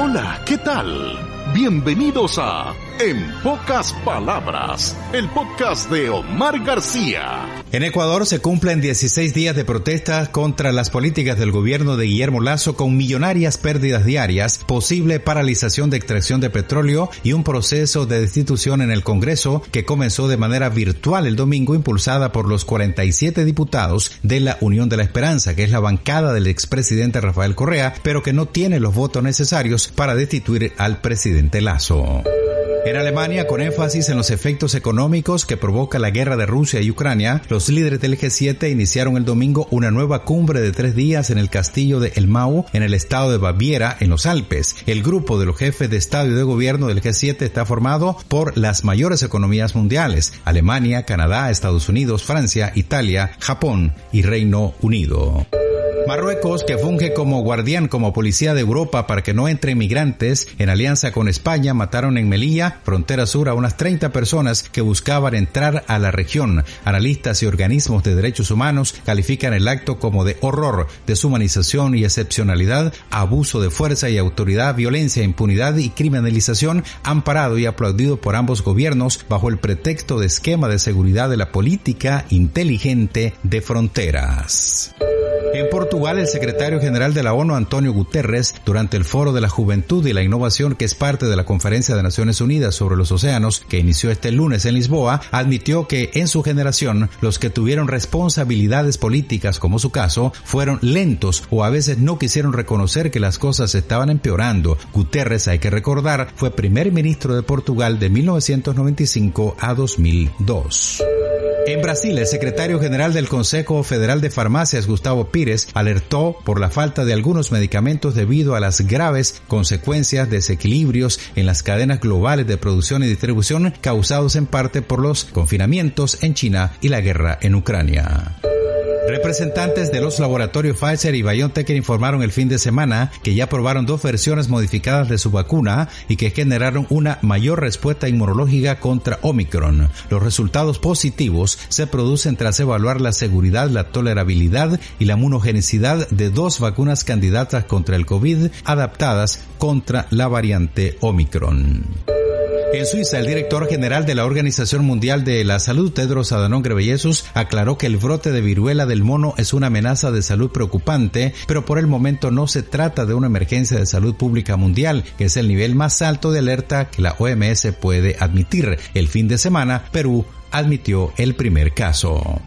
Hola, ¿qué tal? Bienvenidos a En Pocas Palabras, el podcast de Omar García. En Ecuador se cumplen 16 días de protestas contra las políticas del gobierno de Guillermo Lasso, con millonarias pérdidas diarias, posible paralización de extracción de petróleo y un proceso de destitución en el Congreso que comenzó de manera virtual el domingo, impulsada por los 47 diputados de la Unión de la Esperanza, que es la bancada del expresidente Rafael Correa, pero que no tiene los votos necesarios para destituir al presidente Lasso. En Alemania, con énfasis en los efectos económicos que provoca la guerra de Rusia y Ucrania, los líderes del G7 iniciaron el domingo una nueva cumbre de 3 días en el castillo de Elmau, en el estado de Baviera, en los Alpes. El grupo de los jefes de Estado y de Gobierno del G7 está formado por las mayores economías mundiales: Alemania, Canadá, Estados Unidos, Francia, Italia, Japón y Reino Unido. Marruecos, que funge como guardián, como policía de Europa para que no entren migrantes, en alianza con España, mataron en Melilla, frontera sur, a unas 30 personas que buscaban entrar a la región. Analistas y organismos de derechos humanos califican el acto como de horror, deshumanización y excepcionalidad, abuso de fuerza y autoridad, violencia, impunidad y criminalización, amparado y aplaudido por ambos gobiernos bajo el pretexto de esquema de seguridad de la política inteligente de fronteras. En Portugal, el secretario general de la ONU, António Guterres, durante el Foro de la Juventud y la Innovación, que es parte de la Conferencia de Naciones Unidas sobre los Océanos, que inició este lunes en Lisboa, admitió que en su generación los que tuvieron responsabilidades políticas, como su caso, fueron lentos o a veces no quisieron reconocer que las cosas estaban empeorando. Guterres, hay que recordar, fue primer ministro de Portugal de 1995 a 2002. En Brasil, el secretario general del Consejo Federal de Farmacias, Gustavo Pires, alertó por la falta de algunos medicamentos debido a las graves consecuencias de desequilibrios en las cadenas globales de producción y distribución causados en parte por los confinamientos en China y la guerra en Ucrania. Representantes de los laboratorios Pfizer y BioNTech informaron el fin de semana que ya probaron 2 versiones modificadas de su vacuna y que generaron una mayor respuesta inmunológica contra Omicron. Los resultados positivos se producen tras evaluar la seguridad, la tolerabilidad y la inmunogenicidad de 2 vacunas candidatas contra el COVID adaptadas contra la variante Omicron. En Suiza, el director general de la Organización Mundial de la Salud, Tedros Adhanom Ghebreyesus, aclaró que el brote de viruela del mono es una amenaza de salud preocupante, pero por el momento no se trata de una emergencia de salud pública mundial, que es el nivel más alto de alerta que la OMS puede admitir. El fin de semana, Perú admitió el primer caso.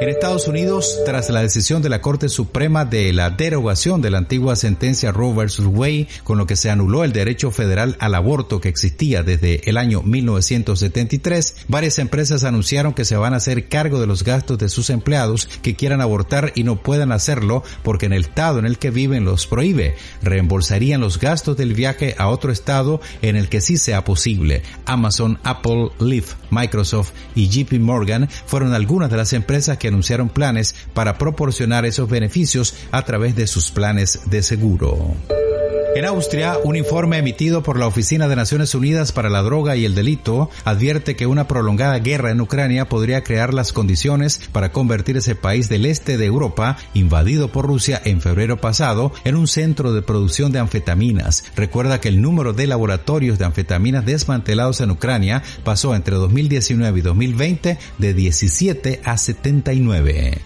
En Estados Unidos, tras la decisión de la Corte Suprema de la derogación de la antigua sentencia Roe vs. Wade, con lo que se anuló el derecho federal al aborto que existía desde el año 1973, varias empresas anunciaron que se van a hacer cargo de los gastos de sus empleados que quieran abortar y no puedan hacerlo porque en el estado en el que viven los prohíbe. Reembolsarían los gastos del viaje a otro estado en el que sí sea posible. Amazon, Apple, Lyft, Microsoft y JP Morgan fueron algunas de las empresas que anunciaron planes para proporcionar esos beneficios a través de sus planes de seguro. En Austria, un informe emitido por la Oficina de Naciones Unidas para la Droga y el Delito advierte que una prolongada guerra en Ucrania podría crear las condiciones para convertir ese país del este de Europa, invadido por Rusia en febrero pasado, en un centro de producción de anfetaminas. Recuerda que el número de laboratorios de anfetaminas desmantelados en Ucrania pasó entre 2019 y 2020 de 17 a 79.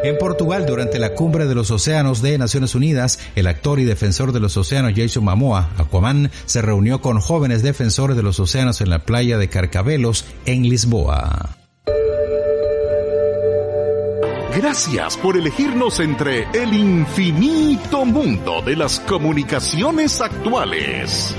En Portugal, durante la Cumbre de los Océanos de Naciones Unidas, el actor y defensor de los océanos Jason Momoa, Aquaman, se reunió con jóvenes defensores de los océanos en la playa de Carcavelos, en Lisboa. Gracias por elegirnos entre el infinito mundo de las comunicaciones actuales.